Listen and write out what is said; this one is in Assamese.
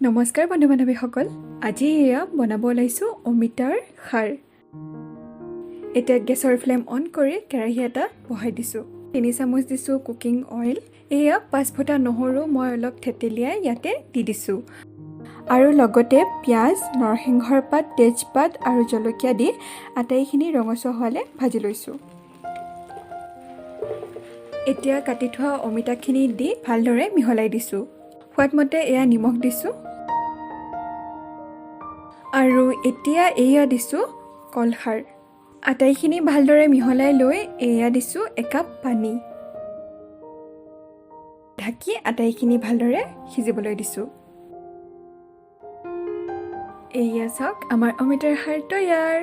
নমস্কাৰ বন্ধু বান্ধৱীসকল, আজি এয়া বনাব ওলাইছোঁ অমিতাৰ খাৰ। এতিয়া গেছৰ ফ্লেম অন কৰি কেৰাহী এটা বহাই দিছোঁ। 3 চামুচ দিছোঁ কুকিং অইল। এয়া 5 ফুটা নহৰু মই অলপ থেতেলিয়াই ইয়াতে দি দিছোঁ। আৰু লগতে পিঁয়াজ, নৰসিংহৰ পাত, তেজপাত আৰু জলকীয়া দি আটাইখিনি ৰঙচুৱা হোৱালৈ ভাজি লৈছোঁ। এতিয়া কাটি থোৱা অমিতাখিনি দি ভালদৰে মিহলাই দিছোঁ। সোৱাদমতে এয়া নিমখ দিছোঁ আৰু এতিয়া এয়া দিছোঁ কলখাৰ। আটাইখিনি ভালদৰে মিহলাই লৈ এয়া দিছোঁ একাপ পানী। ঢাকি আটাইখিনি ভালদৰে সিজিবলৈ দিছোঁ। এয়া চাওক, আমাৰ অমিতাৰ খাৰ তৈয়াৰ।